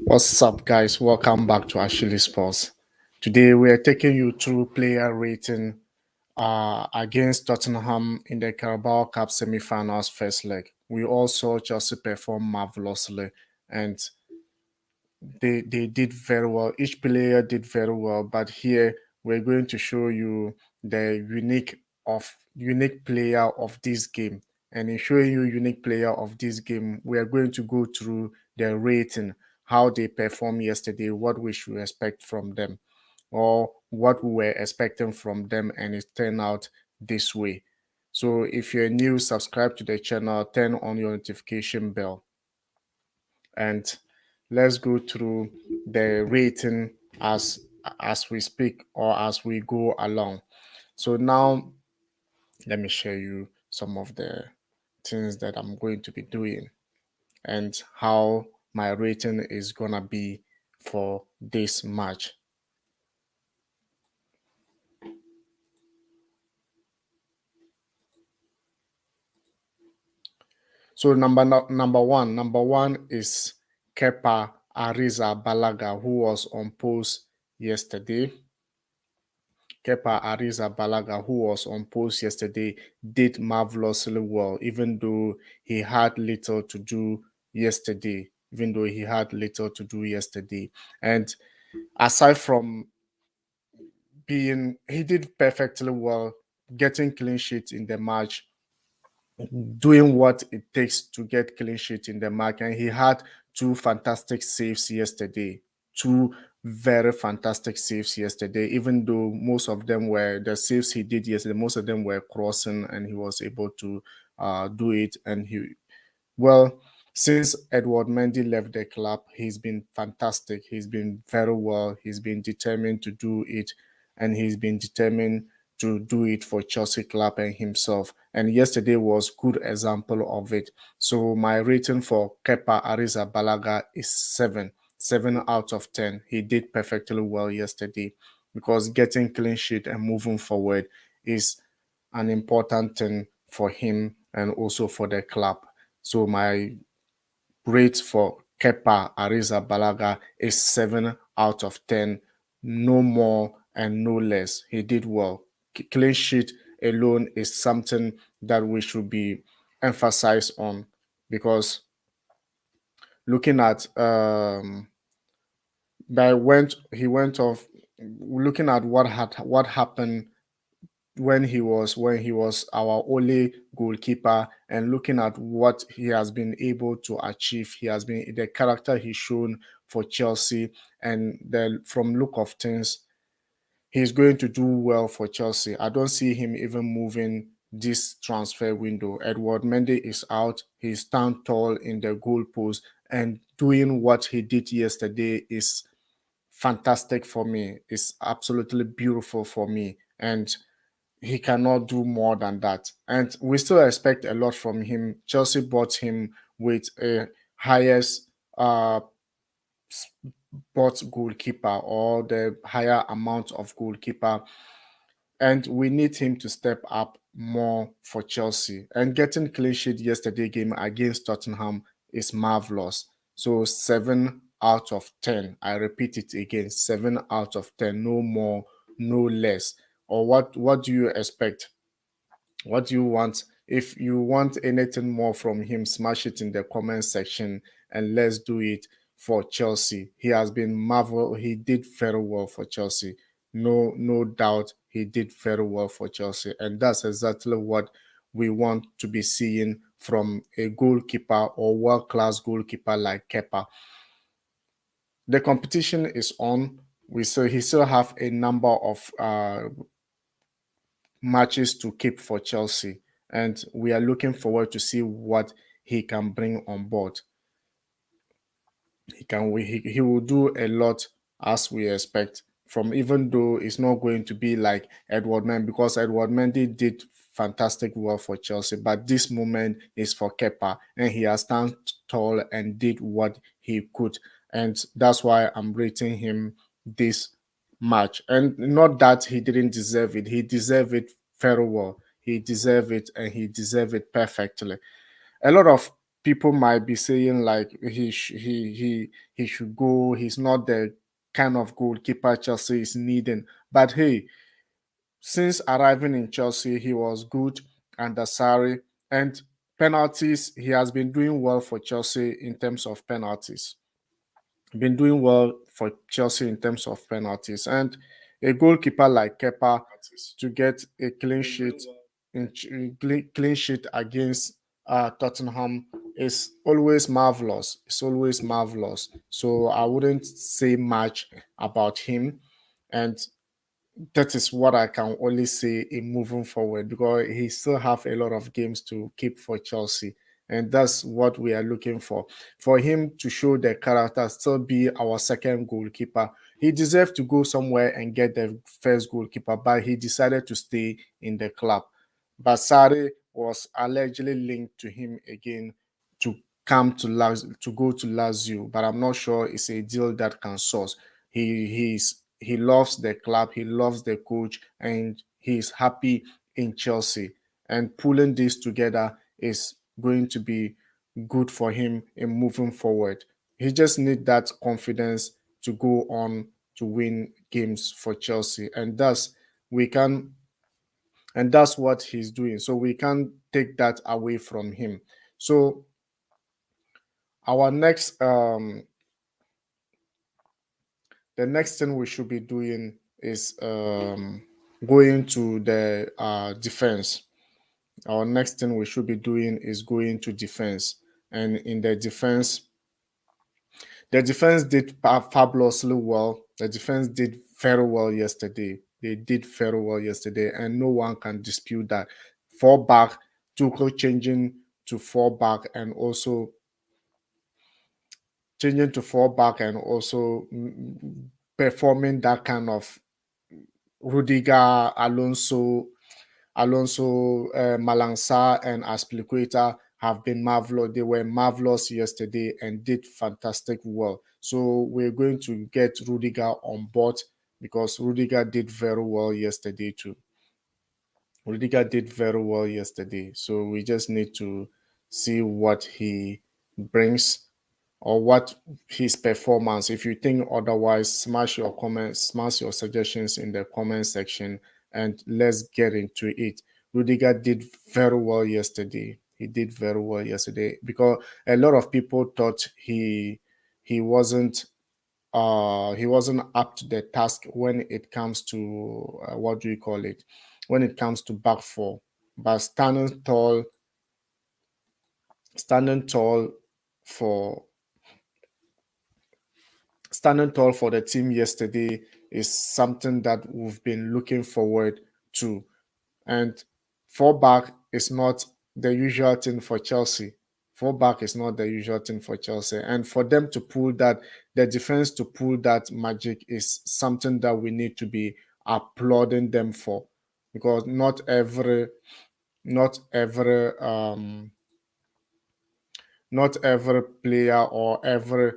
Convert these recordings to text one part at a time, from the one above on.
What's up, guys? Welcome back to Ashili Sports. Today, we are taking you through player rating against Tottenham in the Carabao Cup semi-finals first leg. We all saw Chelsea perform marvelously, and they did very well. Each player did very well, but here we're going to show you the unique player of this game. And in showing you unique player of this game, we are going to go through the rating, how they performed yesterday, what we should expect from them, or what we were expecting from them, and it turned out this way. So if you're new, subscribe to the channel, turn on your notification bell, and let's go through the rating as we speak or as we go along. So now let me show you some of the things that I'm going to be doing and how my rating is gonna be for this match. So number one is Kepa Arrizabalaga, who was on post yesterday. Kepa Arrizabalaga, who was on post yesterday, did marvelously well, even though he had little to do yesterday. And aside from he did perfectly well, getting clean sheet in the match, doing what it takes to get clean sheet in the match, and he had two fantastic saves yesterday. Two very fantastic saves yesterday, even though most of them were the saves he did yesterday, most of them were crossing, and he was able to do it. And well, since Edward Mendy left the club, he's been fantastic. He's been very well. He's been determined to do it, and he's been determined to do it for Chelsea club and himself. And yesterday was good example of it. So my rating for Kepa Arrizabalaga is 7 out of 10. He did perfectly well yesterday, because getting clean sheet and moving forward is an important thing for him and also for the club. So my rate for Kepa Arrizabalaga is 7 out of 10, no more and no less. He did well. Clean sheet alone is something that we should be emphasized on, because looking at he went off, looking at what happened when he was our only goalkeeper, and looking at what he has been able to achieve. He has been the character he's shown for Chelsea, and from look of things, he's going to do well for Chelsea. I don't see him even moving this transfer window. Edward Mendy is out. He's stand tall in the goalpost, and doing what he did yesterday is fantastic for me. It's absolutely beautiful for me, and he cannot do more than that. And we still expect a lot from him. Chelsea bought him with a highest bought goalkeeper, or the higher amount of goalkeeper. And we need him to step up more for Chelsea. And getting clean sheet yesterday game against Tottenham is marvelous. So 7 out of 10. I repeat it again, 7 out of 10. No more, no less. Or what do you expect? What do you want? If you want anything more from him, smash it in the comment section, and let's do it for Chelsea. He has been marvel. He did very well for Chelsea. No doubt he did very well for Chelsea. And that's exactly what we want to be seeing from a goalkeeper or world-class goalkeeper like Kepa. The competition is on. He still have a number of matches to keep for Chelsea, and we are looking forward to see what he can bring on board. He will do a lot, as we expect from, even though it's not going to be like Edward Mendy, because Edward Mendy did fantastic well for Chelsea, but this moment is for Kepa, and he has stand tall and did what he could, and that's why I'm rating him this match. And not that he didn't deserve it, he deserved it very well. He deserved it, and he deserved it perfectly. A lot of people might be saying like he should go. He's not the kind of goalkeeper Chelsea is needing. But hey, since arriving in Chelsea, he was good under Sarri, and penalties, he has been doing well for Chelsea in terms of penalties. Been doing well for Chelsea in terms of penalties. And a goalkeeper like Kepa to get a clean sheet clean sheet against Tottenham is always marvelous. It's always marvelous. So I wouldn't say much about him. And that is what I can only say in moving forward, because he still have a lot of games to keep for Chelsea. And that's what we are looking for him to show the character, still be our second goalkeeper. He deserved to go somewhere and get the first goalkeeper, but he decided to stay in the club. But Sarri was allegedly linked to him again to come to to go to Lazio, but I'm not sure it's a deal that can source. He loves the club, he loves the coach, and he's happy in Chelsea. And pulling this together is going to be good for him in moving forward. He just needs that confidence to go on to win games for Chelsea, and thus we can, and that's what he's doing. So we can't take that away from him. So our next the next thing we should be doing is going to the defense. Our next thing we should be doing is going to defense. And in the defense did fabulously well. The defense did very well yesterday. They did very well yesterday, and no one can dispute that. Four back, Tuchel to four back, and also changing to four back, and also performing that kind of Rudiger, Alonso, Malangsa, and Aspilicueta have been marvelous. They were marvelous yesterday and did fantastic well. So we're going to get Rudiger on board, because Rudiger did very well yesterday too. Rudiger did very well yesterday. So we just need to see what he brings, or what his performance. If you think otherwise, smash your comments, smash your suggestions in the comment section, and let's get into it. Rudiger did very well yesterday. He did very well yesterday, because a lot of people thought he wasn't he wasn't up to the task when it comes to what do you call it, when it comes to back four. But standing tall for standing tall for the team yesterday is something that we've been looking forward to. And four back is not the usual thing for Chelsea. Four back is not the usual thing for Chelsea. And for them to pull that, the defense to pull that magic is something that we need to be applauding them for. Because not every not every player or every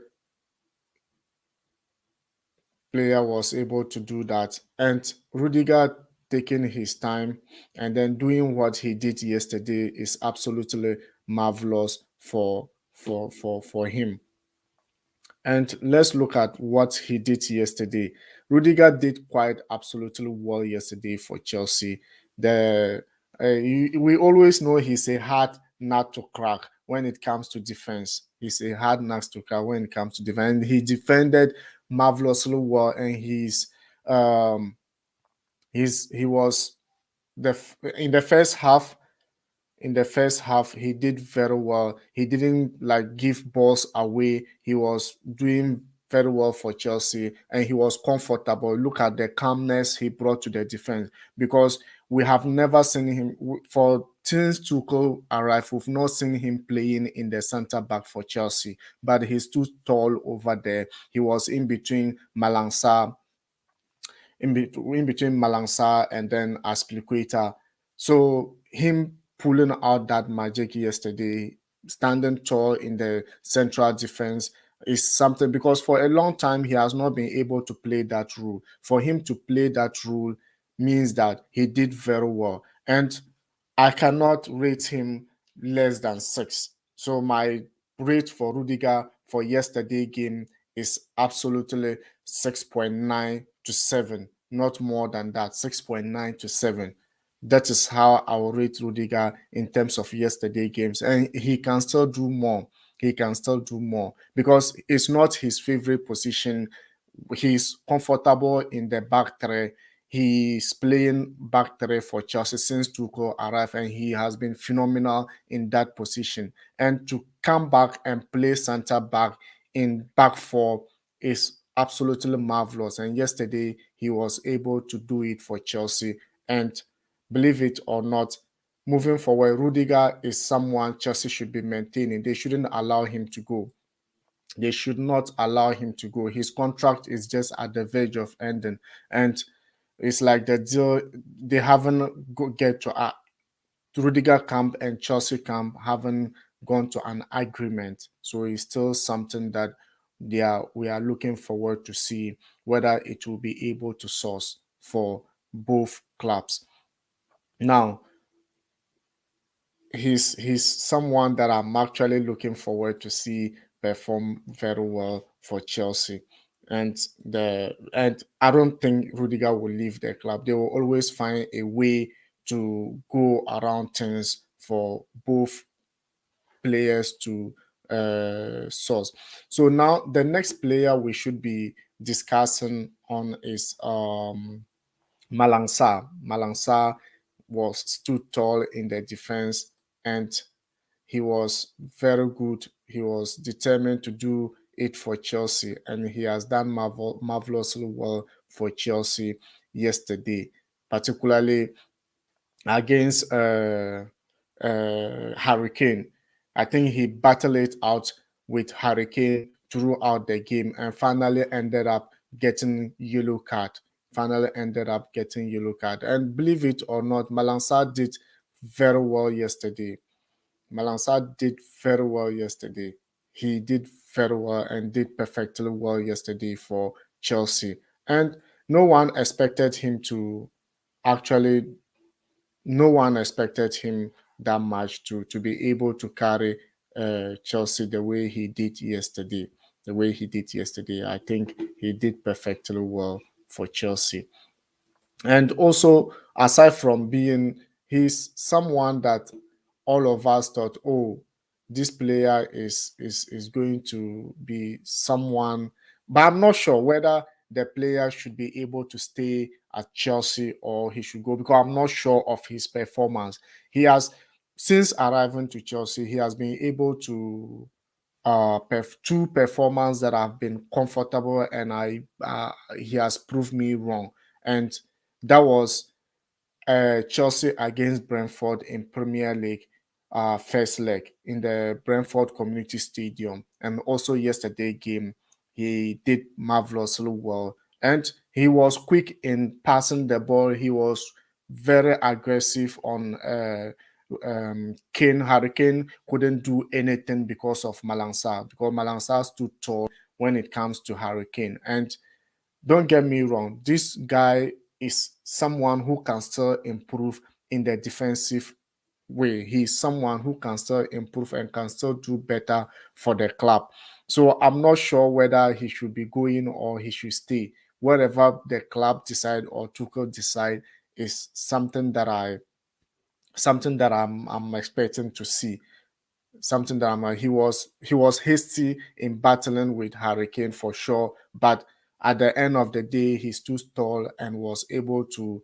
player was able to do that. And Rudiger taking his time and then doing what he did yesterday is absolutely marvelous for him. And let's look at what he did yesterday. Rudiger did quite absolutely well yesterday for Chelsea. We always know he's a hard nut to crack when it comes to defense. He's a hard nut to crack when it comes to defense. And he defended marvelously well, and he was the in the first half in the first half he did very well. He didn't like give balls away. He was doing very well for Chelsea, and he was comfortable. Look at the calmness he brought to the defense, because we have never seen him for since Tuchel arrived. We've not seen him playing in the center back for Chelsea, but he's too tall over there. He was in between Malangsa in between Malangsa and then Aspilicueta. So him pulling out that magic yesterday, standing tall in the central defense, is something, because for a long time he has not been able to play that role. For him to play that role means that he did very well. And I cannot rate him less than 6. So my rate for Rudiger for yesterday game is absolutely 6.9 to 7, not more than that, 6.9 to 7. That is how I will rate Rudiger in terms of yesterday games. And he can still do more. He can still do more because it's not his favorite position. He's comfortable in the back three. He's playing back three for Chelsea since Tuchel arrived, and he has been phenomenal in that position. And to come back and play centre back in back four is absolutely marvelous. And yesterday he was able to do it for Chelsea. And believe it or not, moving forward, Rudiger is someone Chelsea should be maintaining. They shouldn't allow him to go. They should not allow him to go. His contract is just at the verge of ending, and it's like the deal they haven't get to. Rudiger camp and Chelsea camp haven't gone to an agreement, so it's still something that we are looking forward to see whether it will be able to source for both clubs. Now, he's someone that I'm actually looking forward to see perform very well for Chelsea. And I don't think Rudiger will leave the club. They will always find a way to go around things for both players to source. So now the next player we should be discussing on is Malangsa. Malangsa was stood tall in the defense, and he was very good. He was determined to do it for Chelsea, and he has done marvelously well for Chelsea yesterday, particularly against Hurricane. I think he battled it out with Hurricane throughout the game and finally ended up getting yellow card. Finally ended up getting yellow card. And believe it or not, Malansa did very well yesterday. Malansa did very well yesterday. He did very well and did perfectly well yesterday for Chelsea. And no one expected him to actually no one expected him that much to be able to carry Chelsea the way he did yesterday. The way he did yesterday, I think he did perfectly well for Chelsea. And also, aside from being, he's someone that all of us thought, oh, this player is going to be someone, but I'm not sure whether the player should be able to stay at Chelsea or he should go because I'm not sure of his performance. He has, since arriving to Chelsea, he has been able to two performances that have been comfortable, and he has proved me wrong. And that was Chelsea against Brentford in Premier League first leg in the Brentford Community Stadium, and also yesterday game he did marvelously well, and he was quick in passing the ball. He was very aggressive on Kane. Hurricane couldn't do anything because of Malansa, because Malansa stood tall when it comes to Hurricane. And don't get me wrong, this guy is someone who can still improve in the defensive way. He's someone who can still improve and can still do better for the club. So I'm not sure whether he should be going or he should stay. Whatever the club decide or Tuchel decide is something that I'm expecting to see. Something that he was hasty in battling with Hurricane for sure, but at the end of the day, he stood tall and was able to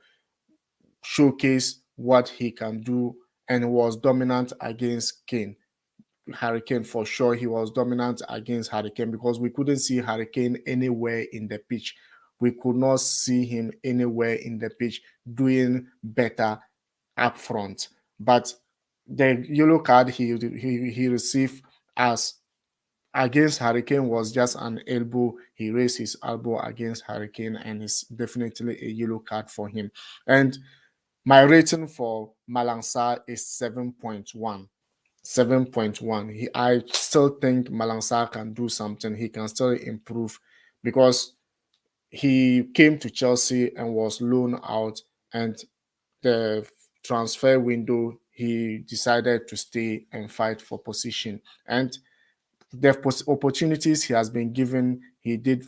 showcase what he can do and was dominant against Kane. Hurricane for sure, he was dominant against Hurricane because we couldn't see Hurricane anywhere in the pitch. We could not see him anywhere in the pitch doing better up front. But the yellow card he received as against Hurricane was just an elbow. He raised his elbow against Hurricane, and it's definitely a yellow card for him. And my rating for Malansa is 7.1. 7.1. I still think Malansa can do something. He can still improve because he came to Chelsea and was loaned out, and the transfer window he decided to stay and fight for position. And the opportunities he has been given, he did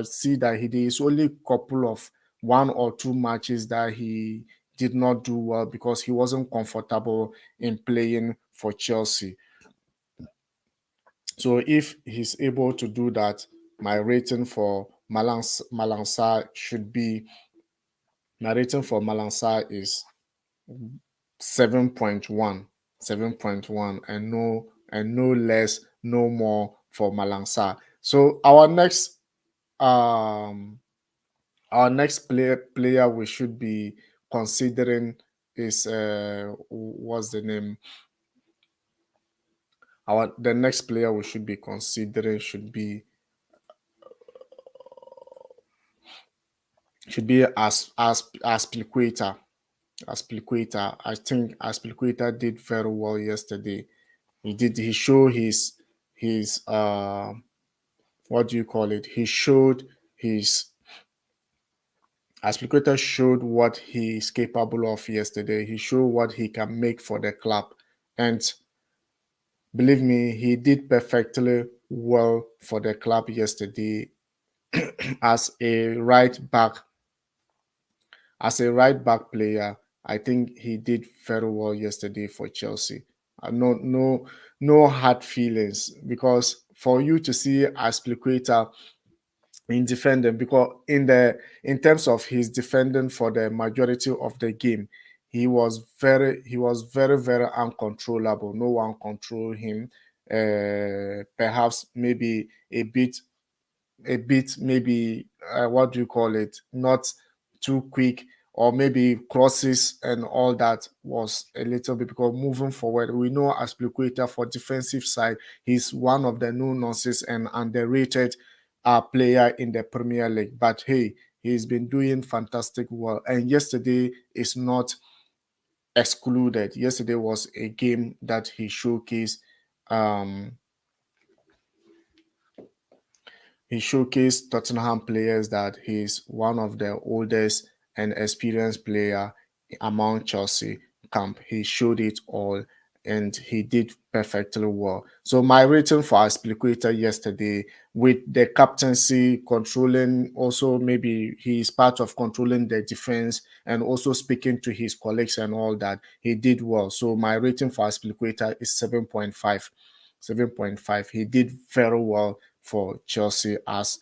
see that he did. It's only a couple of 1 or 2 matches that he did not do well because he wasn't comfortable in playing for Chelsea. So if he's able to do that, my rating for Malansa should be my rating for Malansa is 7.1, 7.1, and no less, no more for Malansa. So um our next player we should be considering is what's the name? Our the next player we should be considering should be Aspilicueta. Aspilicueta. I think Aspilicueta did very well yesterday. He showed his what do you call it? He showed his Aspilicueta showed what he is capable of yesterday. He showed what he can make for the club. And believe me, he did perfectly well for the club yesterday as a right back. As a right back player, I think he did very well yesterday for Chelsea. No hard feelings because for you to see Aspilicueta in defending, because in terms of his defending for the majority of the game, he was very uncontrollable. No one controlled him. Perhaps maybe a bit maybe what do you call it, not too quick, or maybe crosses and all that was a little bit, because moving forward we know Aspilicueta for defensive side, he's one of the no nonsense and underrated player in the Premier League. But hey, he's been doing fantastic well, and yesterday is not excluded. Yesterday was a game that um he showcased Tottenham players that he's one of the oldest and experienced player among Chelsea camp. He showed it all and he did perfectly well. So my rating for Aspilicueta yesterday, with the captaincy controlling, also maybe he's part of controlling the defense and also speaking to his colleagues and all that, he did well. So my rating for Aspilicueta is 7.5. 7.5. He did very well for Chelsea as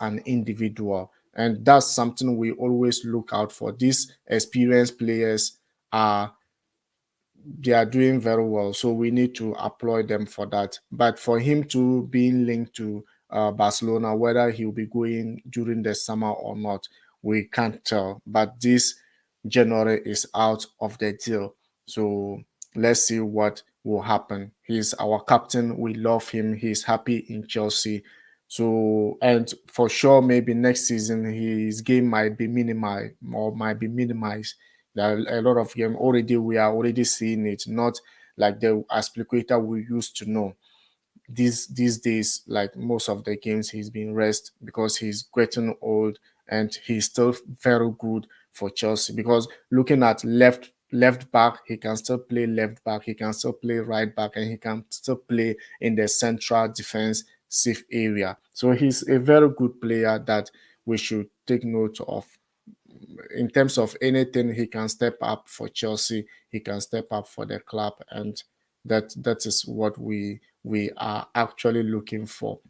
an individual. And that's something we always look out for. These experienced players are they are doing very well. So we need to applaud them for that. But for him to being linked to Barcelona, whether he'll be going during the summer or not, we can't tell. But this January is out of the deal. So let's see what will happen. He's our captain. We love him. He's happy in Chelsea. So, and for sure, maybe next season his game might be minimized. There are a lot of game already. We are already seeing it, not like the Aspilicueta we used to know. These days, like most of the games, he's been rest because he's getting old, and he's still very good for Chelsea. Because looking at left back, he can still play left back, he can still play right back, and he can still play in the central defensive area. So he's a very good player that we should take note of. In terms of anything, he can step up for Chelsea. He can step up for the club, and that is what we are actually looking for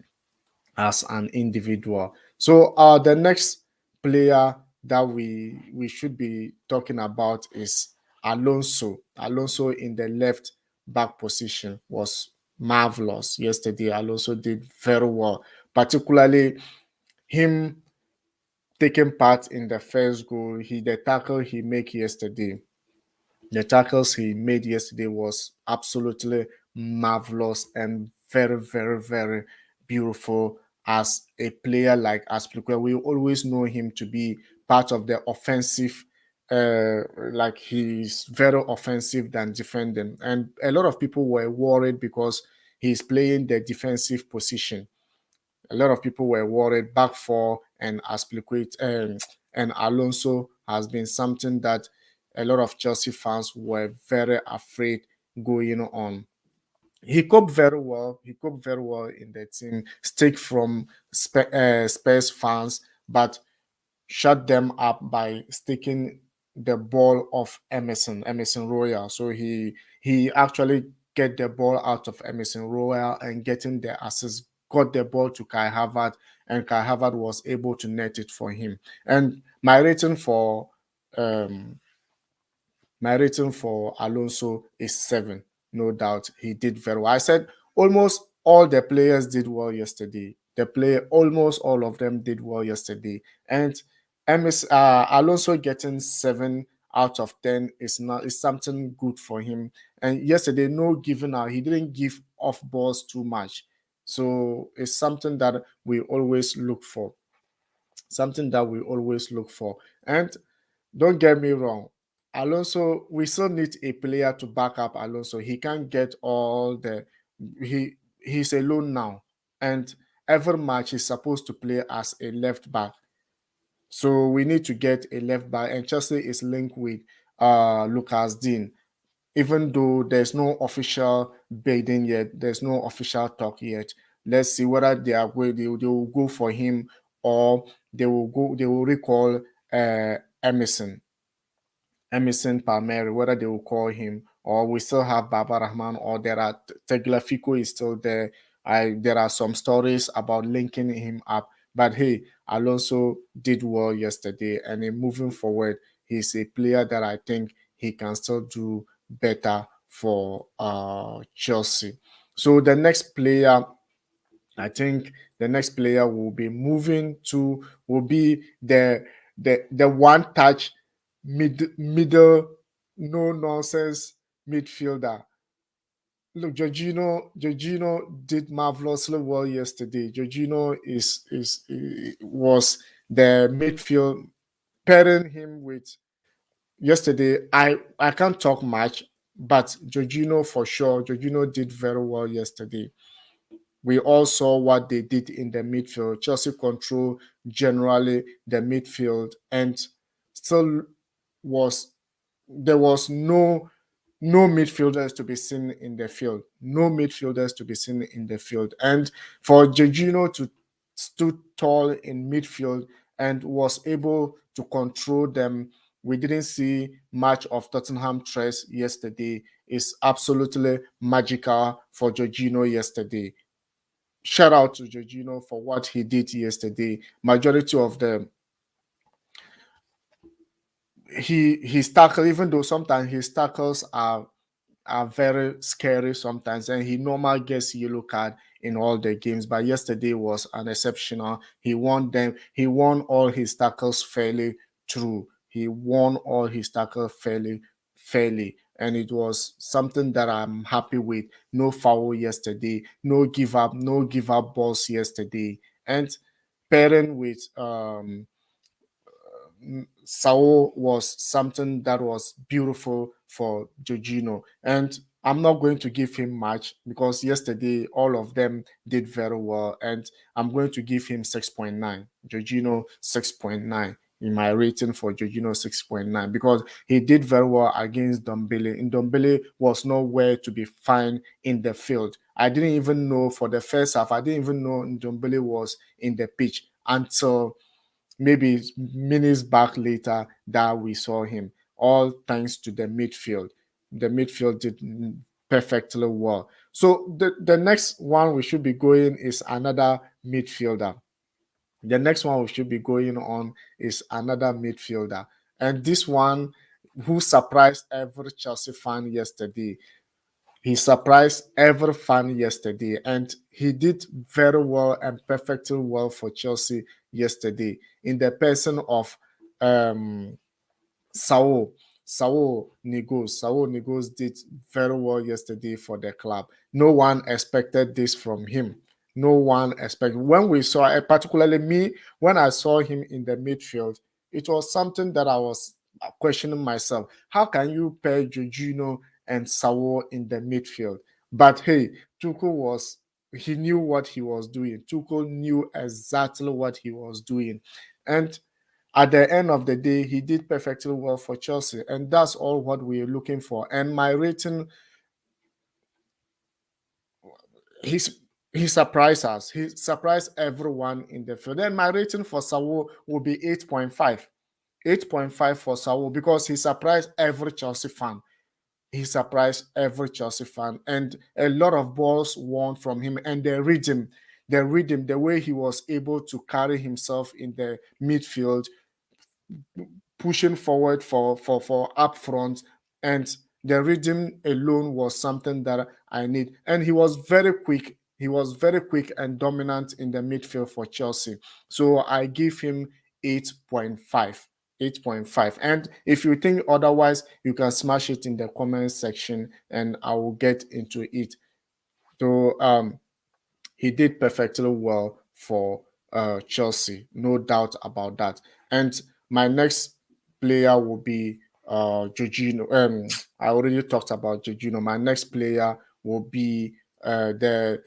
as an individual. So the next player that we should be talking about is Alonso. Alonso in the left back position was marvelous yesterday. Alonso did very well, particularly him taking part in the first goal. The tackle he made yesterday, the tackles he made yesterday was absolutely marvelous and very beautiful. As a player like Aspilicueta, we always know him to be part of the offensive. Like he's very offensive than defending, and a lot of people were worried because he's playing the defensive position. A lot of people were worried. Back four and Aspilicueta and Alonso has been something that a lot of Chelsea fans were very afraid going on. He coped very well. He coped very well in the team. Stick from Spurs fans, but shut them up by sticking the ball of Emerson Royal. So he actually get the ball out of Emerson Royal and getting the assist, got the ball to Kai Havertz, and Kai Havertz was able to net it for him. And um, my rating for Alonso is 7. No doubt he did very well. I said almost all the players did well yesterday. Almost all of them did well yesterday. And Alonso getting 7 out of 10 is something good for him. And yesterday, no giving out. He didn't give off balls too much. So it's something that we always look for. Something that we always look for. And don't get me wrong, Alonso, we still need a player to back up Alonso. He can't get all the he's alone now. And every match he's supposed to play as a left back. So we need to get a left back. And Chelsea is linked with Lucas Dean. Even though there's no official bidding yet, there's no official talk yet. Let's see whether they are going, they will go for him, or they will recall Emerson. Palmieri, whether they will call him, or we still have Baba Rahman, or there are Teglafiko is still there. There are some stories about linking him up, but hey, Alonso did well yesterday, and in moving forward, he's a player that I think he can still do better for Chelsea. So the next player, I think the next player will be the one touch middle no nonsense midfielder. Look, Jorginho did marvelously well yesterday. Jorginho was the midfield pairing him with yesterday. I can't talk much, but Jorginho for sure. Jorginho did very well yesterday. We all saw what they did in the midfield. Chelsea control generally the midfield, and still was there was no midfielders to be seen in the field. No midfielders to be seen in the field. And for Jorginho to stood tall in midfield and was able to control them, we didn't see much of Tottenham threats yesterday. It's absolutely magical for Jorginho yesterday. Shout out to Jorginho for what he did yesterday. Majority of them, his tackle, even though sometimes his tackles are very scary sometimes, and he normally gets yellow card in all the games. But yesterday was an exceptional. He won them. He won all his tackles fairly through. He won all his tackles fairly, and it was something that I'm happy with. No foul yesterday. No give up balls yesterday, and pairing with Sao was something that was beautiful for Jorginho. And I'm not going to give him much because yesterday all of them did very well. And I'm going to give him 6.9. Jorginho 6.9 in my rating for Jorginho 6.9 because he did very well against Ndombele. And Ndombele was nowhere to be found in the field. I didn't even know for the first half, I didn't even know Ndombele was in the pitch until maybe minutes back later that we saw him, all thanks to the midfield. The midfield did perfectly well. So the next one we should be going is another midfielder. The next one we should be going on is another midfielder. And this one who surprised every Chelsea fan yesterday. He surprised every fan yesterday, and he did very well and perfectly well for Chelsea yesterday in the person of um, Saul. Saul Nigos did very well yesterday for the club. No one expected this from him. No one expected. When we saw, particularly me, when I saw him in the midfield, it was something that I was questioning myself. How can you pair Jorginho and Saul in the midfield? But hey, he knew what he was doing. Tuchel knew exactly what he was doing. And at the end of the day, he did perfectly well for Chelsea, and that's all what we're looking for. And my rating, he's he surprised us. He surprised everyone in the field. Then my rating for Saul will be 8.5. 8.5 for Saul because he surprised every Chelsea fan. He surprised every Chelsea fan, and a lot of balls won from him. And the way he was able to carry himself in the midfield, pushing forward for up front, and the rhythm alone was something that I need. And he was very quick. He was very quick and dominant in the midfield for Chelsea. So I give him 8.5. 8.5. And if you think otherwise, you can smash it in the comment section and I will get into it. So he did perfectly well for Chelsea, no doubt about that. And my next player will be Jorginho. I already talked about Jorginho. My next player will be the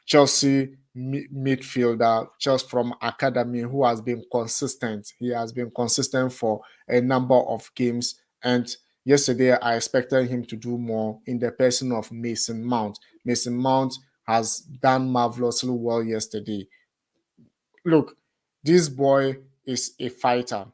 Chelsea midfielder, just from academy, who has been consistent. He has been consistent for a number of games, and yesterday I expected him to do more in the person of Mason Mount. Mason Mount has done marvelously well yesterday. Look, this boy is a fighter.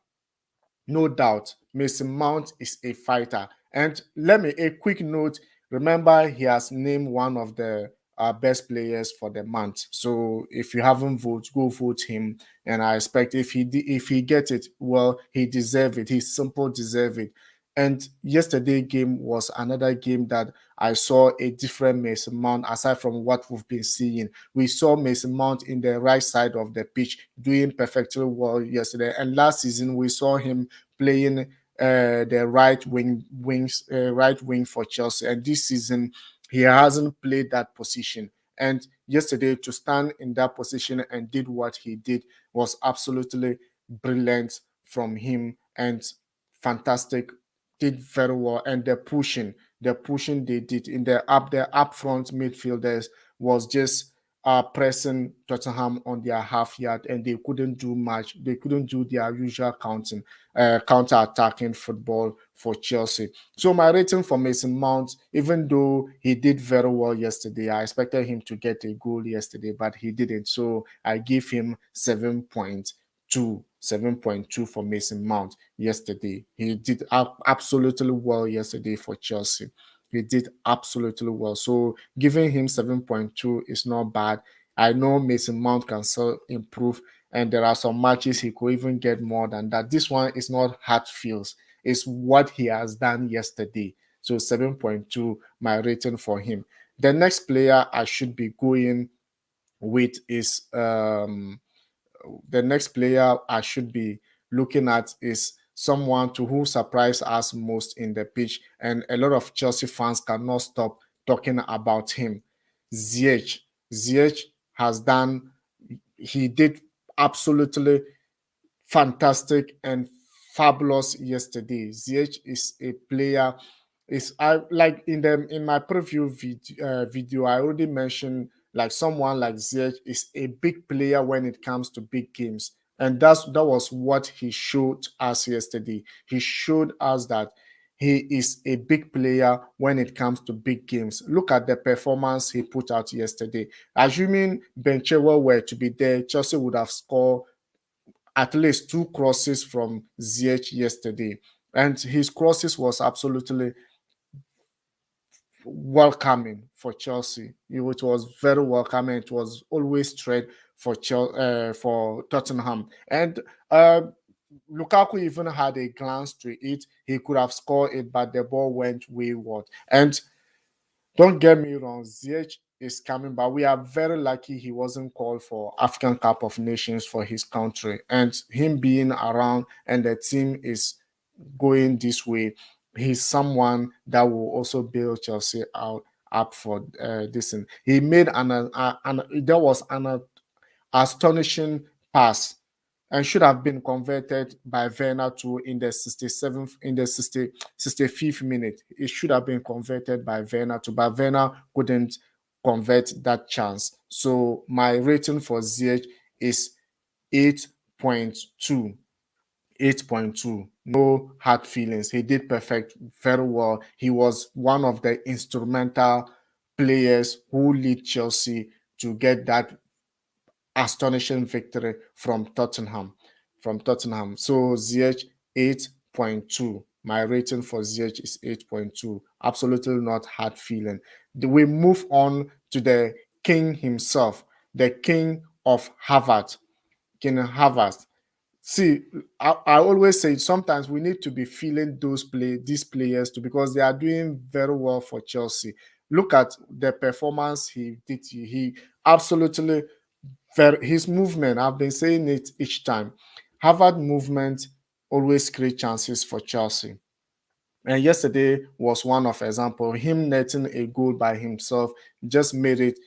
No doubt, Mason Mount is a fighter. And let me, a quick note, remember he has named one of the best players for the month. So if you haven't voted, go vote him. And I expect if he gets it, well, he deserves it. He simple deserve it. And yesterday game was another game that I saw a different Mason Mount aside from what we've been seeing. We saw Mason Mount in the right side of the pitch doing perfectly well yesterday. And last season we saw him playing the right wing for Chelsea. And this season he hasn't played that position. And yesterday to stand in that position and did what he did was absolutely brilliant from him and fantastic. Did very well. And the pushing they did in the up front midfielders was just pressing Tottenham on their half yard, and they couldn't do much. They couldn't do their usual counter attacking football for Chelsea. So my rating for Mason Mount, even though he did very well yesterday, I expected him to get a goal yesterday, but he didn't. So I give him 7.2. 7.2 for Mason Mount yesterday. He did absolutely well yesterday for Chelsea. He did absolutely well. So giving him 7.2 is not bad. I know Mason Mount can still improve, and there are some matches he could even get more than that. This one is not hard feels, it's what he has done yesterday. So 7.2, my rating for him. The next player I should be going with is the next player I should be looking at is someone to who surprised us most in the pitch, and a lot of Chelsea fans cannot stop talking about him. Ziyech. Ziyech has done. He did absolutely fantastic and fabulous yesterday. Ziyech is a player. Is I like in my preview video I already mentioned, like someone like Ziyech is a big player when it comes to big games, and that was what he showed us yesterday. He showed us that he is a big player when it comes to big games. Look at the performance he put out yesterday. Assuming Ben Chilwell were to be there, Chelsea would have scored at least two crosses from Ziyech yesterday, and his crosses was absolutely welcoming for Chelsea. It was very welcoming. It was always trade for Tottenham, and Lukaku even had a glance to it. He could have scored it, but the ball went wayward. And don't get me wrong, Ziyech is coming, but we are very lucky he wasn't called for African Cup of Nations for his country. And him being around and the team is going this way, he's someone that will also bail Chelsea out up for this. And he made there was an astonishing pass and should have been converted by Werner to in the 67th, in the 65th minute. It should have been converted by Werner to, but Werner couldn't convert that chance. So my rating for Ziyech is 8.2. 8.2. No hard feelings. He did perfect very well. He was one of the instrumental players who lead Chelsea to get that astonishing victory from Tottenham. So ZH 8.2. My rating for ZH is 8.2. Absolutely not hard feeling. We move on to the king himself, the king of Harvard, King Havertz. See, I always say sometimes we need to be feeling these players too, because they are doing very well for Chelsea. Look at the performance he did. He absolutely his movement. I've been saying it each time. Harvard movement always create chances for Chelsea. And yesterday was one of example. Him netting a goal by himself just made it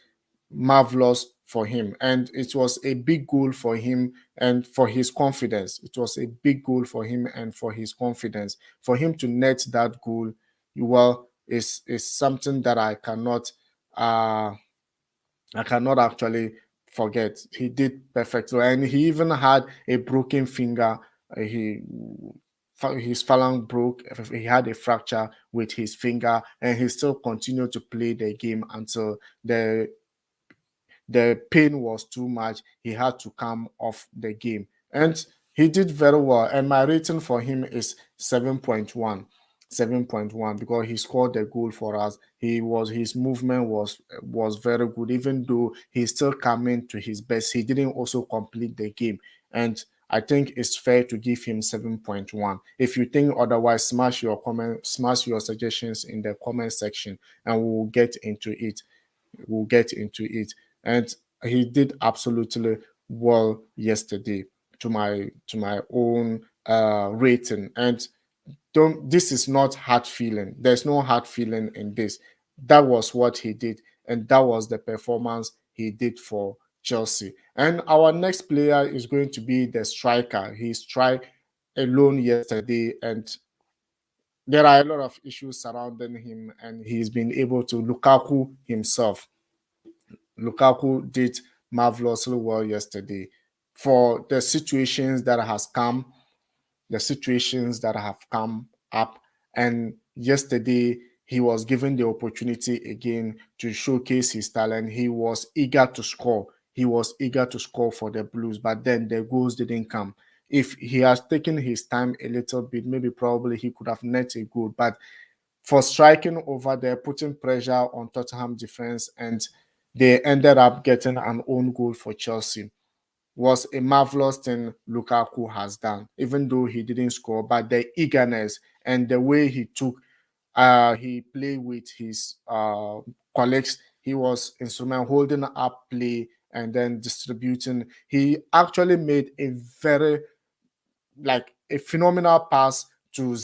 marvelous for him, and it was a big goal for him and for his confidence. It was a big goal for him and for his confidence. For him to net that goal, well, is something that I cannot actually forget. He did perfectly, and he even had a broken finger. He his phalanx broke. He had a fracture with his finger, and he still continued to play the game until the pain was too much. He had to come off the game. And he did very well. And my rating for him is 7.1. 7.1 because he scored the goal for us. His movement was very good, even though he's still coming to his best. He didn't also complete the game. And I think it's fair to give him 7.1. If you think otherwise, smash your suggestions in the comment section, and we'll get into it. And he did absolutely well yesterday to my own rating. And don't this is not hard feeling. There's no hard feeling in this. That was what he did, and that was the performance he did for Chelsea. And our next player is going to be the striker. He struck alone yesterday, and there are a lot of issues surrounding him, and he's been able to. Lukaku did marvelously well yesterday. For the situations that have come up, and yesterday he was given the opportunity again to showcase his talent. He was eager to score. He was eager to score for the Blues, but then the goals didn't come. If he has taken his time a little bit, maybe probably he could have net a goal. But for striking over there, putting pressure on Tottenham defense, and they ended up getting an own goal for Chelsea, was a marvelous thing Lukaku has done, even though he didn't score. But the eagerness and the way he played with his colleagues, he was instrumental holding up play and then distributing. He actually made a very a phenomenal pass to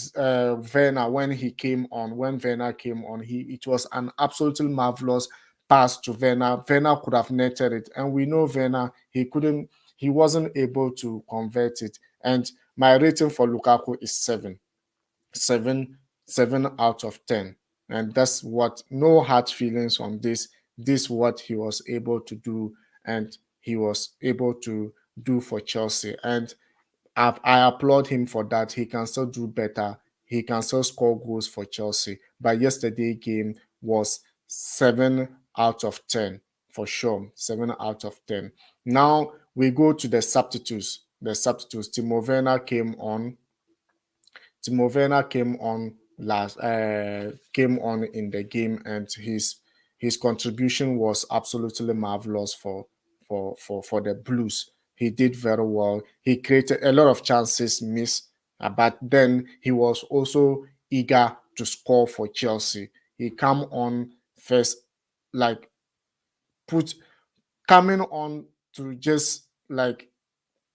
Werner when he came on. When Werner came on, it was an absolutely marvelous pass to Werner. Werner could have netted it, and we know Werner, he couldn't. He wasn't able to convert it. And my rating for Lukaku is 7, 7 out of 10, and that's what. No hard feelings on this. This what he was able to do, and he was able to do for Chelsea. And I applaud him for that. He can still do better. He can still score goals for Chelsea. But yesterday game was 7 out of 10 for sure. 7 out of 10. Now we go to the substitutes. Timo Werner came on. Came on in the game, and his contribution was absolutely marvelous for the Blues. He did very well. He created a lot of chances missed, but then he was also eager to score for Chelsea. He come on first, like put coming on to just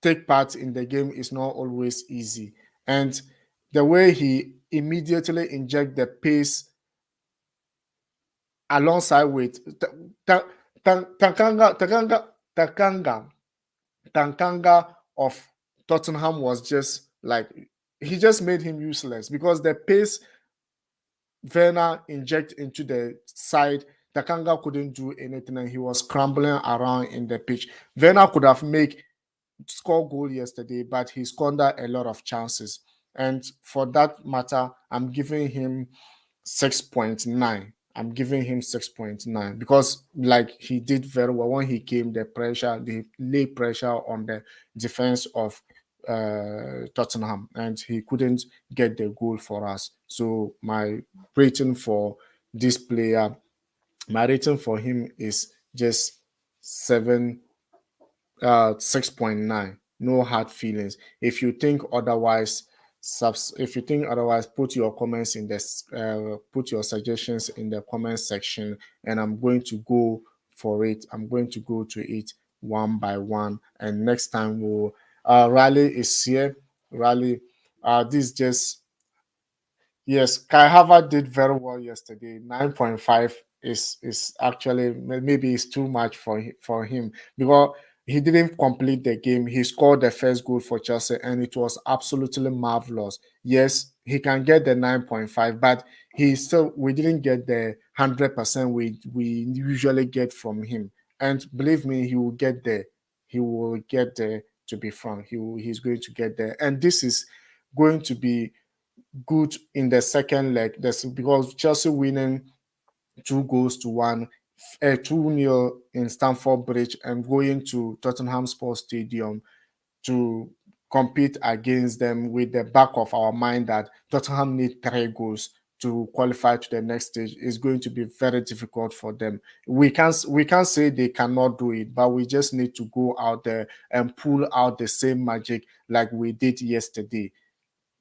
take part in the game is not always easy. And the way he immediately inject the pace alongside with Tankanga of Tottenham was just he just made him useless, because the pace Werner inject into the side, Takanga couldn't do anything, and he was scrambling around in the pitch. Werner could have made score goal yesterday, but he squandered a lot of chances. And for that matter, I'm giving him 6.9. I'm giving him 6.9 because, like, he did very well when he came. They laid pressure on the defense of Tottenham, and he couldn't get the goal for us. So rating for this player, my rating for him is just 6.9. No hard feelings. If you think otherwise, put your comments in this. Put your suggestions in the comment section, and I'm going to go for it. I'm going to go to it one by one, and next time we'll. Rally is here. Rally. This just Yes, Kai Havertz did very well yesterday. 9.5 is actually maybe it's too much for him because he didn't complete the game. He scored the first goal for Chelsea and it was absolutely marvelous. Yes, he can get the 9.5, but we didn't get the 100% we usually get from him. And believe me, he will get there. He will get there. To be frank, he's going to get there, and this is going to be good in the second leg. That's because Chelsea winning 2 goals to 1, 2-0 in Stamford Bridge, and going to Tottenham Sports Stadium to compete against them with the back of our mind that Tottenham need 3 goals to qualify to the next stage is going to be very difficult for them. We can't say they cannot do it, but we just need to go out there and pull out the same magic like we did yesterday.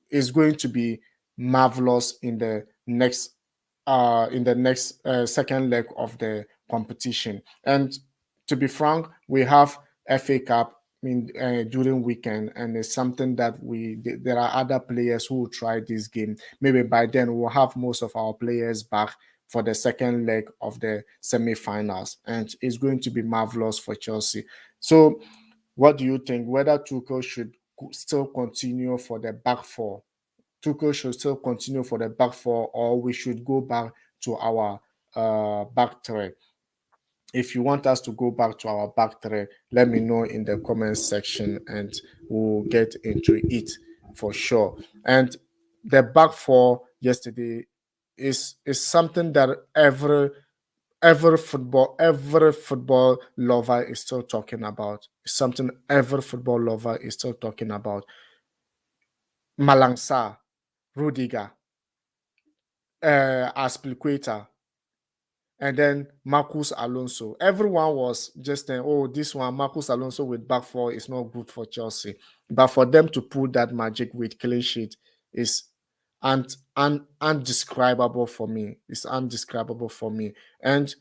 Is going to be marvelous in the next second leg of the competition. And to be frank, we have FA Cup during weekend, and it's something that there are other players who will try this game. Maybe by then we'll have most of our players back for the second leg of the semi-finals, and it's going to be marvelous for Chelsea. So what do you think? Whether Tuchel should still continue for the back four? Tuchel should still continue for the back four, or we should go back to our back three? If you want us to go back to our back three, let me know in the comments section, and we'll get into it for sure. And the back four yesterday is something that every football lover is still talking about. It's something every football lover is still talking about. Malangsa, Rudiger, Aspilicueta, and then Marcus Alonso. Everyone was just saying, oh, this one, Marcus Alonso with back four is not good for Chelsea. But for them to pull that magic with clean sheet is undescribable for me. It's undescribable for me. And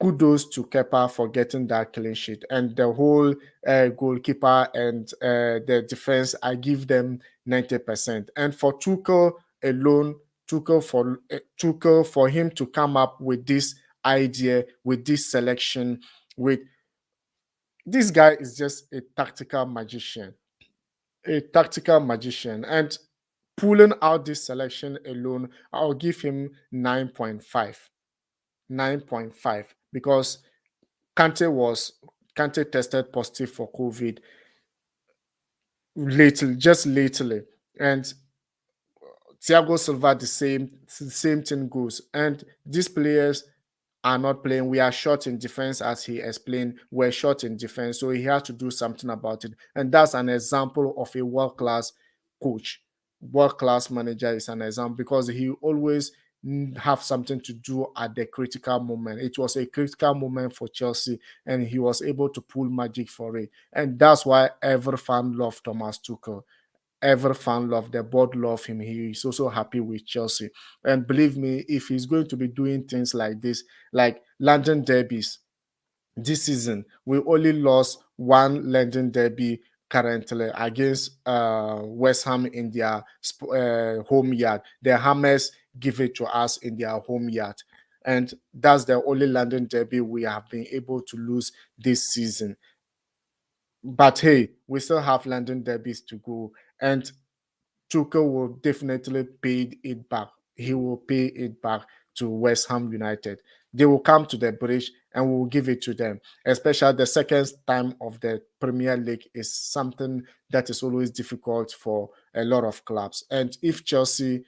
kudos to Kepa for getting that clean sheet, and the whole goalkeeper and the defense. I give them 90%. And for Tuchel alone, Tuchel for him to come up with this idea, with this selection, with this guy is just a tactical magician, and pulling out this selection alone, I'll give him 9.5. 9.5 because Kante tested positive for COVID lately, and Thiago Silva the same thing goes, and these players are not playing. We are short in defense, as he explained. We're short in defense, so he has to do something about it, and that's an example of a world class coach. World class manager is an example because he always have something to do at the critical moment. It was a critical moment for Chelsea, and he was able to pull magic for it. And that's why every fan loved Thomas Tuchel. Every fan loved the board, love him. He is also happy with Chelsea. And believe me, if he's going to be doing things like this, like London derbies, this season we only lost one London derby currently against West Ham in their home yard. The Hammers give it to us in their home yard, and that's the only London derby we have been able to lose this season. But hey, we still have London derbies to go, and Tuchel will definitely pay it back. He will pay it back to West Ham United. They will come to the bridge and we'll give it to them. Especially the second time of the Premier League is something that is always difficult for a lot of clubs. And if Chelsea,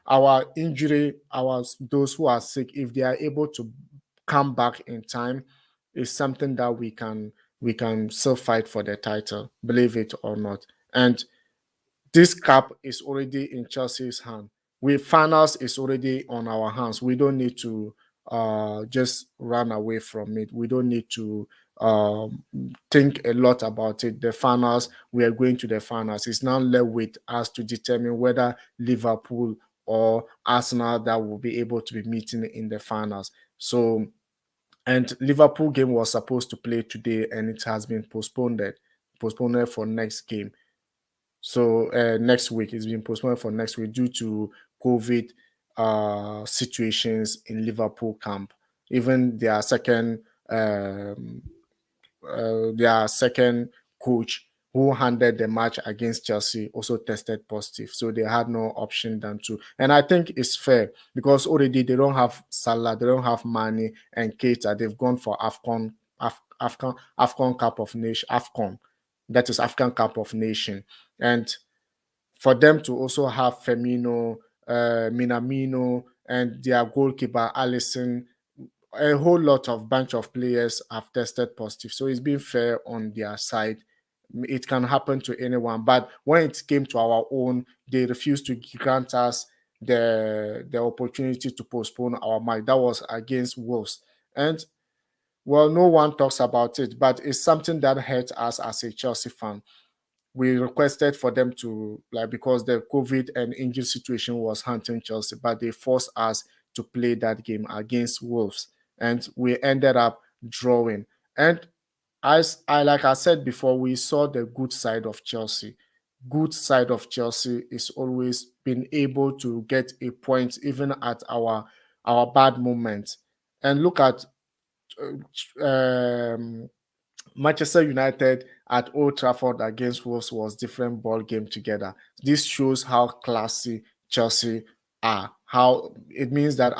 our injury, those who are sick, if they are able to come back in time, is something that we can still fight for the title, believe it or not. And this cup is already in Chelsea's hand. Finals is already on our hands. We don't need to just run away from it. We don't need to think a lot about it. The finals, we are going to the finals. It's now left with us to determine whether Liverpool or Arsenal that will be able to be meeting in the finals. So, and Liverpool game was supposed to play today, and it has been postponed for next game. So next week, it's been postponed for next week due to COVID situations in Liverpool camp. Even their second coach who handled the match against Chelsea also tested positive. So they had no option than to. And I think it's fair because already they don't have Salah, they don't have Mane and Keita. They've gone for AFCON Cup of Nation, AFCON. That is African Cup of Nation. And for them to also have Firmino, Minamino, and their goalkeeper, Alisson, a whole lot of bunch of players have tested positive. So it's been fair on their side. It can happen to anyone. But when it came to our own, they refused to grant us the opportunity to postpone our match. That was against Wolves. And well, no one talks about it, but it's something that hurts us as a Chelsea fan. We requested for them to, like, because the COVID and injury situation was hunting Chelsea, but they forced us to play that game against Wolves, and we ended up drawing. And as I like I said before, we saw the good side of Chelsea. Good side of Chelsea is always been able to get a point even at our bad moments. And look at um, Manchester United at Old Trafford against Wolves was different ball game together. This shows how classy Chelsea are. How it means that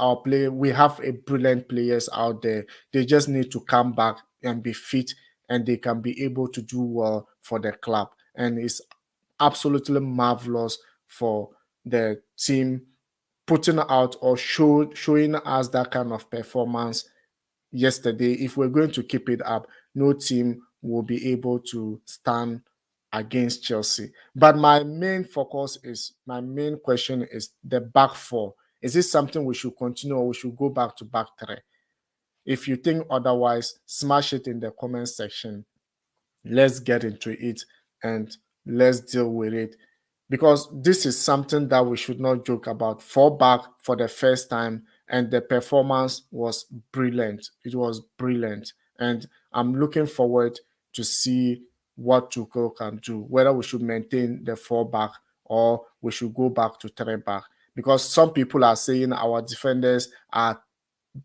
we have a brilliant players out there. They just need to come back and be fit, and they can be able to do well for the club. And it's absolutely marvelous for the team putting out or showing us that kind of performance yesterday. If we're going to keep it up, no team will be able to stand against Chelsea. But my main question is the back four. Is this something we should continue or we should go back to back three? If you think otherwise, smash it in the comment section. Let's get into it and let's deal with it, because this is something that we should not joke about. Fall back for the first time, and the performance was brilliant. It was brilliant, and I'm looking forward to see what Tuchel can do, whether we should maintain the fall back or we should go back to three back, because some people are saying our defenders are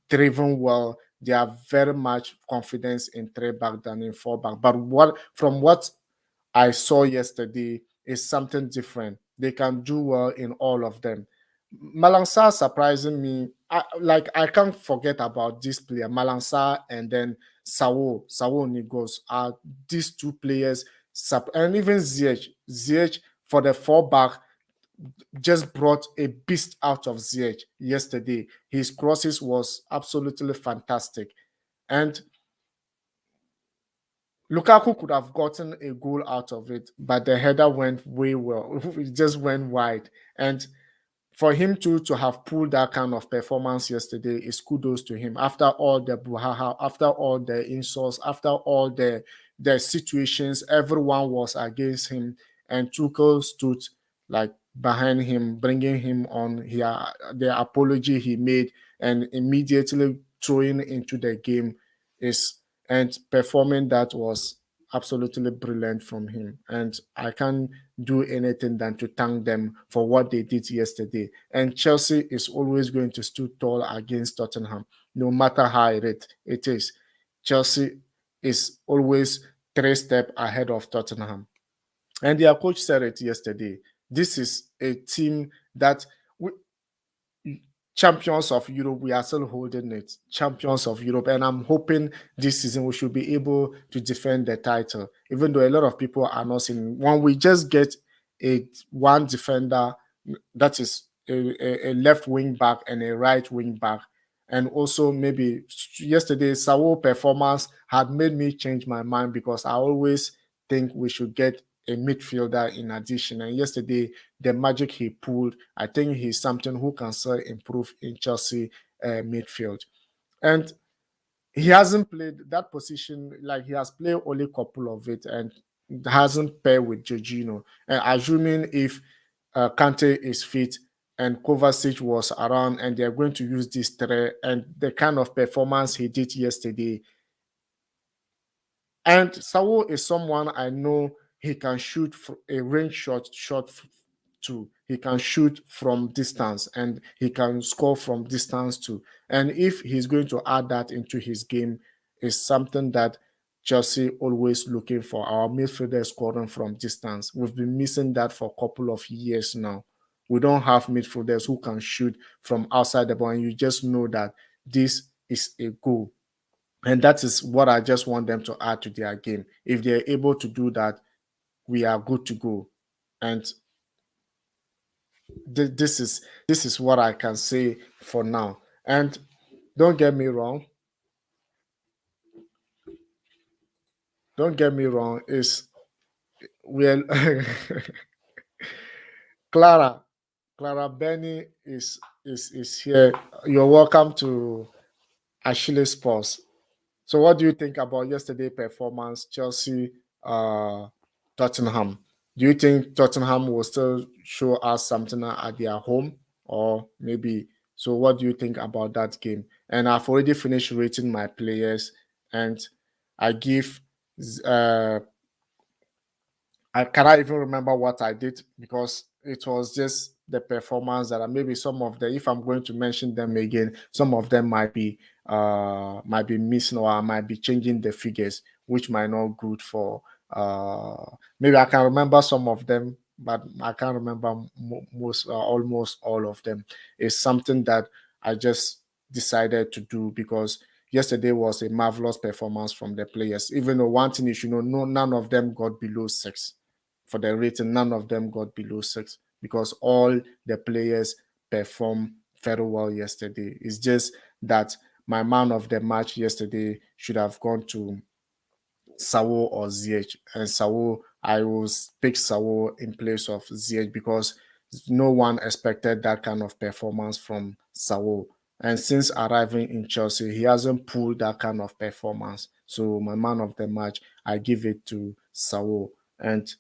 driven well. They are very much confidence in three back than in four back. But what I saw yesterday is something different. They can do well in all of them. Malang surprising me. I can't forget about this player, Malang and then Sawo Nigos are these two players, and even Ziyech for the four back just brought a beast out of Ziyech yesterday. His crosses was absolutely fantastic. And Lukaku could have gotten a goal out of it, but the header went way well. It just went wide. And for him to have pulled that kind of performance yesterday is kudos to him. After all the buhaha, after all the insults, after all the situations, everyone was against him, and Tuchel stood like behind him, bringing him on here. The apology he made and immediately throwing into the game is and performing that was absolutely brilliant from him. And I can't do anything than to thank them for what they did yesterday. And Chelsea is always going to stand tall against Tottenham, no matter how it is. Chelsea is always three steps ahead of Tottenham. And their coach said it yesterday. This is a team that champions of Europe, we are still holding it. Champions of Europe. And I'm hoping this season we should be able to defend the title, even though a lot of people are not seeing. When we just get one defender, that is a left wing back and a right wing back, and also maybe yesterday Saul performance had made me change my mind, because I always think we should get a midfielder in addition. And yesterday, the magic he pulled, I think he's something who can still improve in Chelsea midfield. And he hasn't played that position, like he has played only a couple of it and hasn't paired with Jorginho. And assuming if Kante is fit and Kovacic was around and they're going to use this three and the kind of performance he did yesterday. And Saul is someone I know he can shoot a range shot too. He can shoot from distance and he can score from distance too. And if he's going to add that into his game, is something that Chelsea always looking for. Our midfielder scoring from distance. We've been missing that for a couple of years now. We don't have midfielders who can shoot from outside the ball, and you just know that this is a goal. And that is what I just want them to add to their game. If they're able to do that, we are good to go. And this is what I can say for now. And don't get me wrong. Don't get me wrong. Is we're Clara Benny is here. You're welcome to Achilles Sports. So, what do you think about yesterday's performance, Chelsea, Tottenham? Do you think Tottenham will still show us something at their home, or maybe? So, what do you think about that game? And I've already finished rating my players, and I give. Uh, I cannot even remember what I did, because it was just the performance that maybe some of them, if I'm going to mention them again, some of them might be missing, or I might be changing the figures, which might not good for maybe I can remember some of them, but I can't remember most almost all of them. It's something that I just decided to do, because yesterday was a marvelous performance from the players. Even though one thing you should know, no, none of them got below 6 for the rating. None of them got below 6, because all the players performed very well yesterday. It's just that my man of the match yesterday should have gone to Sawo or ZH. And Sawo, I will pick Sawo in place of ZH, because no one expected that kind of performance from Sawo. And since arriving in Chelsea, he hasn't pulled that kind of performance. So my man of the match, I give it to Sawo. And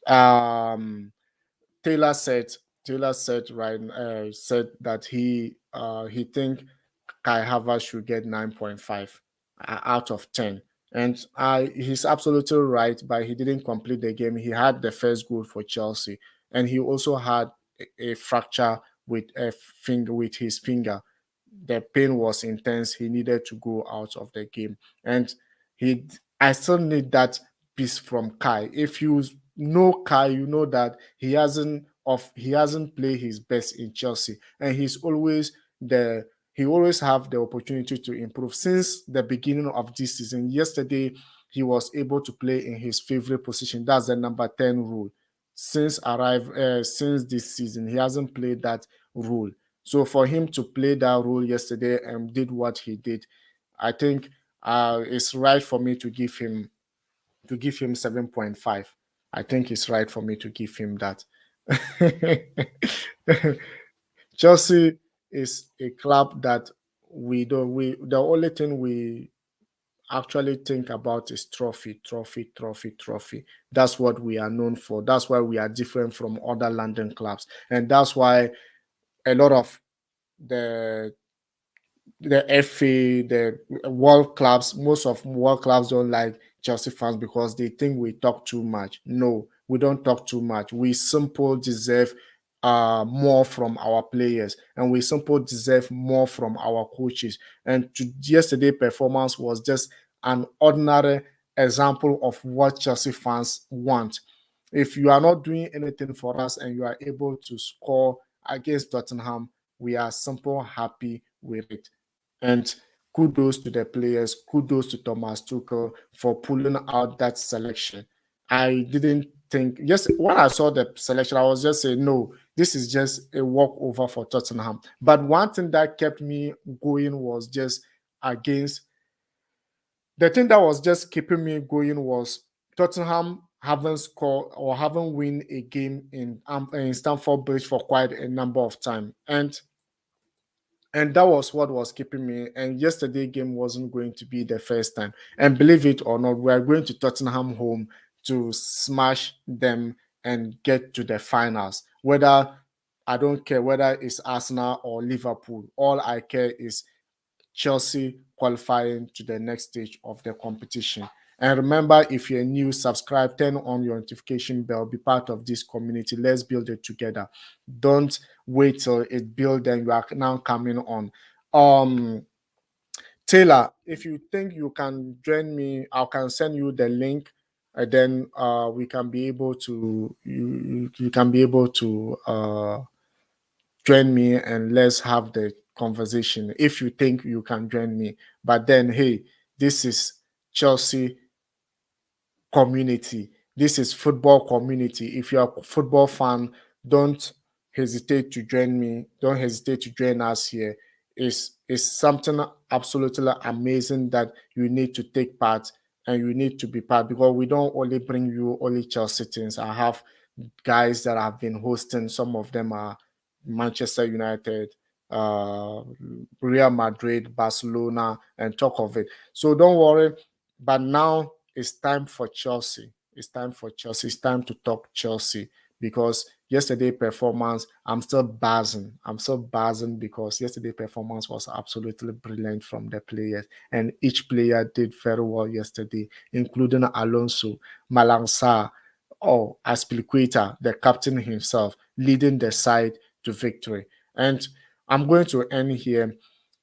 um Taylor said said that he think Kai Havertz should get 9.5 out of 10. And he's absolutely right, but he didn't complete the game. He had the first goal for Chelsea, and he also had a fracture with his finger. The pain was intense. He needed to go out of the game, and I still need that piece from Kai. If you know Kai, you know that he hasn't played his best in Chelsea, and he always have the opportunity to improve since the beginning of this season. Yesterday, he was able to play in his favorite position. That's the number 10 rule. Since this season, he hasn't played that rule. So for him to play that role yesterday and did what he did, I think it's right for me to give him 7.5. I think it's right for me to give him that. Chelsea is a club that we don't we the only thing we actually think about is trophy, trophy, trophy, trophy. That's what we are known for. That's why we are different from other London clubs. And that's why a lot of the FA, the world clubs, most of world clubs don't like Chelsea fans, because they think we talk too much. No, we don't talk too much. We simply deserve more from our players, and we simply deserve more from our coaches. And yesterday performance was just an ordinary example of what Chelsea fans want. If you are not doing anything for us and you are able to score against Tottenham, We are simple happy with it. And kudos to the players, kudos to Thomas Tuchel for pulling out that selection. I didn't think, just when I saw the selection, I was just saying, no, this is just a walkover for Tottenham. But one thing that kept me going was just against the thing that was just keeping me going was Tottenham haven't scored or haven't win a game in Stamford Bridge for quite a number of time, and that was what was keeping me. And yesterday game wasn't going to be the first time. And believe it or not, we are going to Tottenham home to smash them and get to the finals. Whether I don't care whether it's Arsenal or Liverpool. All I care is Chelsea qualifying to the next stage of the competition. And remember, if you're new, subscribe, turn on your notification bell, be part of this community. Let's build it together. Don't wait till it builds and you are now coming on. Taylor, if you think you can join me, I can send you the link, and then we can be able to you can be able to join me and let's have the conversation if you think you can join me. But then, hey, this is Chelsea community. This is football community. If you're a football fan, don't hesitate to join me. Don't hesitate to join us here. It's something absolutely amazing that you need to take part and you need to be part, because we don't only bring you only Chelsea things. I have guys that have been hosting. Some of them are Manchester United, Real Madrid, Barcelona, and talk of it. So don't worry. But now it's time for Chelsea. It's time for Chelsea. It's time to talk Chelsea, because yesterday performance, I'm still buzzing. I'm still buzzing because yesterday performance was absolutely brilliant from the players, and each player did very well yesterday, including Alonso, Malangsa, Aspilicueta, the captain himself, leading the side to victory. And I'm going to end here.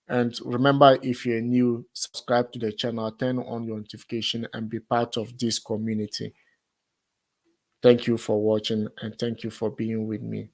And remember, if you're new, subscribe to the channel, turn on your notification, and be part of this community. Thank you for watching, and thank you for being with me.